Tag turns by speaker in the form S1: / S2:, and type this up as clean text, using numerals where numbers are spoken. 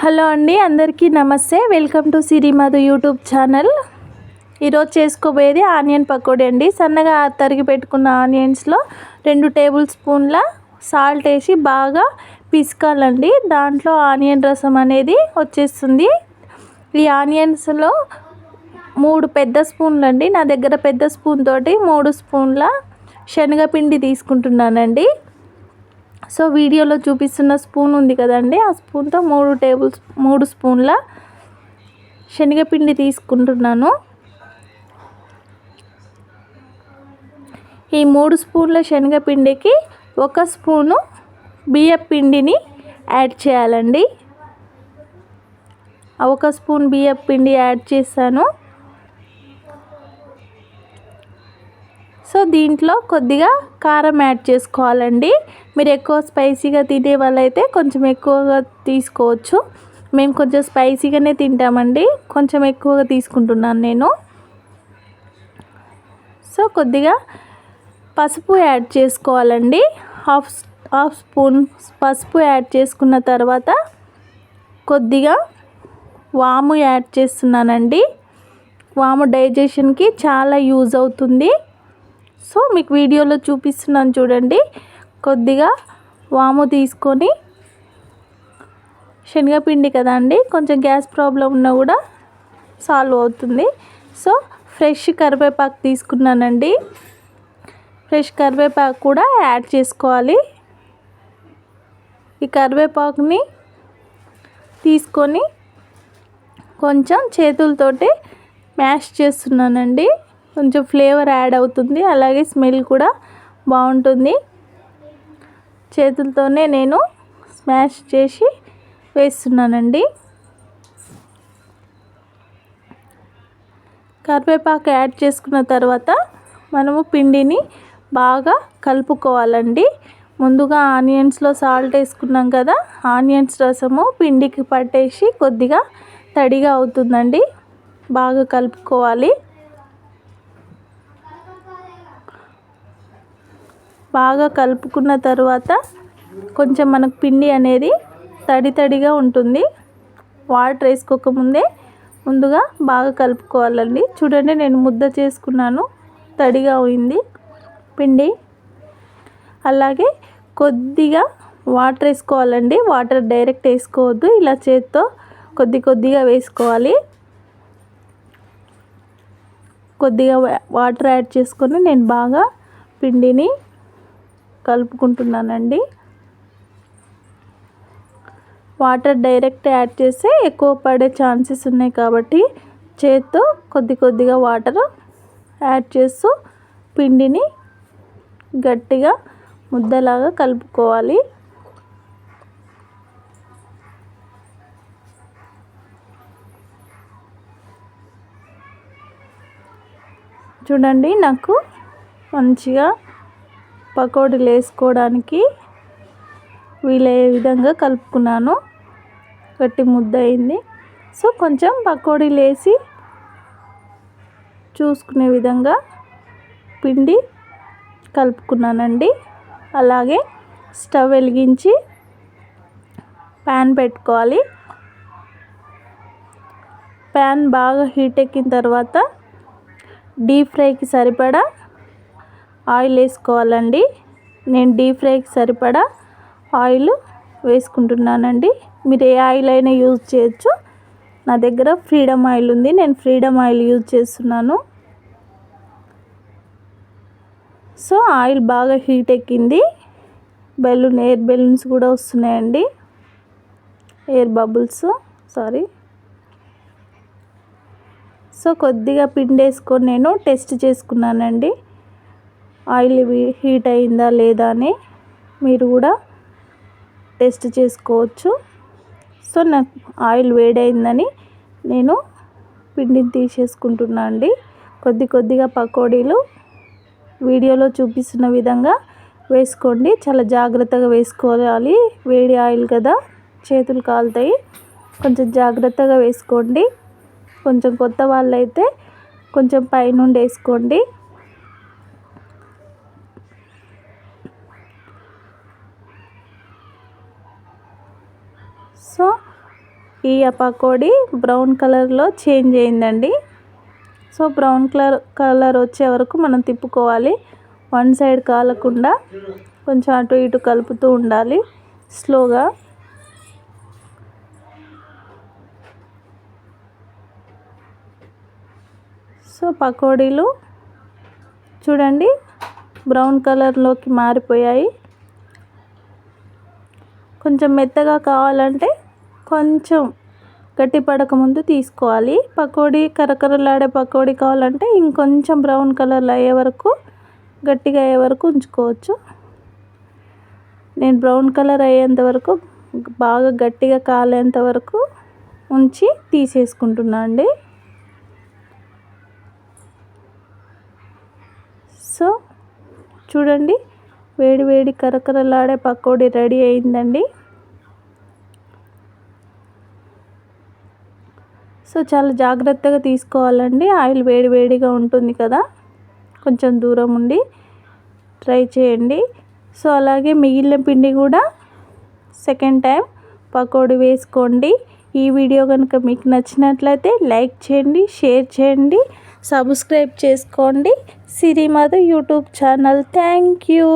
S1: Hello అండి, అందరికీ నమస్తే. Welcome to Siri Madhu YouTube channel. ఈరోజు చేసుకోబోయేది ఆనియన్ పకోడీ అండి. సన్నగా తరిగి పెట్టుకున్న ఆనియన్స్లో 2 టేబుల్ స్పూన్ల సాల్ట్ వేసి బాగా పిసకాలండి. దాంట్లో ఆనియన్ రసం అనేది వచ్చేస్తుంది. ఈ ఆనియన్స్లో 3 పెద్ద స్పూన్లు అండి, నా దగ్గర పెద్ద స్పూన్ తోటి 3 స్పూన్ల శనగపిండి తీసుకుంటున్నానండి. సో వీడియోలో చూపిస్తున్న స్పూన్ ఉంది కదండి, ఆ స్పూన్తో 3 స్పూన్ల శనగపిండి తీసుకుంటున్నాను. ఈ 3 స్పూన్ల శనగపిండికి 1 స్పూను బియ్యం పిండిని యాడ్ చేయాలండి. 1 స్పూన్ బియ్యం పిండి యాడ్ చేశాను. సో దీంట్లో కొద్దిగా కారం యాడ్ చేసుకోవాలండి. మీరు ఎక్కువ స్పైసీగా తినే వాళ్ళైతే కొంచెం ఎక్కువగా తీసుకోవచ్చు. మేము కొంచెం స్పైసీగానే తింటామండి, కొంచెం ఎక్కువగా తీసుకుంటున్నాను నేను. సో కొద్దిగా పసుపు యాడ్ చేసుకోవాలండి. హాఫ్ స్పూన్ పసుపు యాడ్ చేసుకున్న తర్వాత కొద్దిగా వాము యాడ్ చేస్తున్నానండి. వాము డైజెషన్కి చాలా యూజ్ అవుతుంది. సో మీకు వీడియోలో చూపిస్తున్నాను చూడండి. కొద్దిగా వాము తీసుకొని, శనగపిండి కదా అండి, కొంచెం గ్యాస్ ప్రాబ్లం ఉన్నా కూడా సాల్వ్ అవుతుంది. సో ఫ్రెష్ కరివేపాకు తీసుకున్నానండి. ఫ్రెష్ కరివేపాకు కూడా యాడ్ చేసుకోవాలి. ఈ కరివేపాకుని తీసుకొని కొంచెం చేతులతోటి మ్యాష్ చేస్తున్నానండి. కొంచెం ఫ్లేవర్ యాడ్ అవుతుంది, అలాగే స్మెల్ కూడా బాగుంటుంది. చేతులతోనే నేను స్మాష్ చేసి వేస్తున్నానండి. కరివేపాకు యాడ్ చేసుకున్న తర్వాత మనము పిండిని బాగా కలుపుకోవాలండి. ముందుగా ఆనియన్స్లో సాల్ట్ వేసుకున్నాం కదా, ఆనియన్స్ రసము పిండికి పట్టేసి కొద్దిగా తడిగా అవుతుందండి. బాగా కలుపుకోవాలి. బాగా కలుపుకున్న తర్వాత కొంచెం మనకు పిండి అనేది తడిగా ఉంటుంది. వాటర్ వేసుకోకముందే ముందుగా బాగా కలుపుకోవాలండి. చూడండి, నేను ముద్ద చేసుకున్నాను, తడిగా అయింది పిండి. అలాగే కొద్దిగా వాటర్ వేసుకోవాలండి. వాటర్ డైరెక్ట్ వేసుకోవద్దు, ఇలా చేత్తో కొద్దిగా వేసుకోవాలి. కొద్దిగా వాటర్ యాడ్ చేసుకొని నేను బాగా పిండిని కలుపుకుంటున్నానండి. వాటర్ డైరెక్ట్ యాడ్ చేస్తే ఎక్కువ పడే ఛాన్సెస్ ఉన్నాయి కాబట్టి చేత్తో కొద్దిగా వాటర్ యాడ్ చేస్తూ పిండిని గట్టిగా ముద్దలాగా కలుపుకోవాలి. చూడండి, నాకు మంచిగా పకోడీలు వేసుకోవడానికి వీలయ్యే విధంగా కలుపుకున్నాను. గట్టి ముద్ద అయింది. సో కొంచెం పకోడీలు వేసి చూసుకునే విధంగా పిండి కలుపుకున్నానండి. అలాగే స్టవ్ వెలిగించి ప్యాన్ పెట్టుకోవాలి. ప్యాన్ బాగా హీట్ ఎక్కిన తర్వాత డీప్ ఫ్రైకి సరిపడా ఆయిల్ వేసుకోవాలండి. నేను డీప్ ఫ్రైకి సరిపడా ఆయిల్ వేసుకుంటున్నానండి. మీరు ఏ ఆయిల్ అయినా యూజ్ చేయొచ్చు. నా దగ్గర ఫ్రీడమ్ ఆయిల్ ఉంది, నేను ఫ్రీడమ్ ఆయిల్ యూజ్ చేస్తున్నాను. సో ఆయిల్ బాగా హీట్ ఎక్కింది. ఎయిర్ బెలూన్స్ కూడా వస్తున్నాయండి, ఎయిర్ బబుల్స్, సారీ. సో కొద్దిగా పిండి వేసుకొని నేను టెస్ట్ చేసుకున్నానండి, ఆయిల్ హీట్ అయిందా లేదా అని. మీరు కూడా టెస్ట్ చేసుకోవచ్చు. సో నాకు ఆయిల్ వేడైందని నేను పిండిని తీసేసుకుంటున్నా అండి. కొద్దిగా పకోడీలు వీడియోలో చూపిస్తున్న విధంగా వేసుకోండి. చాలా జాగ్రత్తగా వేసుకోవాలి, వేడి ఆయిల్ కదా, చేతులు కాలుతాయి. కొంచెం జాగ్రత్తగా వేసుకోండి. కొంచెం కొత్త వాళ్ళైతే కొంచెం పైనుండి వేసుకోండి. సో ఈ పకోడీ బ్రౌన్ కలర్లో చేంజ్ అయిందండి. సో బ్రౌన్ కలర్ వచ్చే వరకు మనం తిప్పుకోవాలి. వన్ సైడ్ కాలకుండా కొంచెం అటు ఇటు కలుపుతూ ఉండాలి స్లోగా. సో పకోడీలు చూడండి బ్రౌన్ కలర్లోకి మారిపోయాయి. కొంచెం మెత్తగా కావాలంటే కొంచెం గట్టి పడకముందు తీసుకోవాలి. పకోడీ కరకరలాడే పకోడీ కావాలంటే ఇంకొంచెం బ్రౌన్ కలర్లో అయ్యే వరకు, గట్టిగా అయ్యే వరకు ఉంచుకోవచ్చు. నేను బ్రౌన్ కలర్ అయ్యేంత వరకు, బాగా గట్టిగా కాలేంత వరకు ఉంచి తీసేసుకుంటున్నా అండి. సో చూడండి వేడి వేడి కరకరలాడే పకోడీ రెడీ అయిందండి. సో చాలా జాగ్రత్తగా తీసుకోవాలండి. ఆయిల్ వేడి వేడిగా ఉంటుంది కదా, కొంచెం దూరం ఉండి ట్రై చేయండి. సో అలాగే మిగిలిన పిండి కూడా సెకండ్ టైం పకోడీ వేసుకోండి. ఈ వీడియో కనుక మీకు నచ్చినట్లయితే లైక్ చేయండి, షేర్ చేయండి, సబ్స్క్రైబ్ చేసుకోండి సిరిమధు యూట్యూబ్ ఛానల్. Thank you.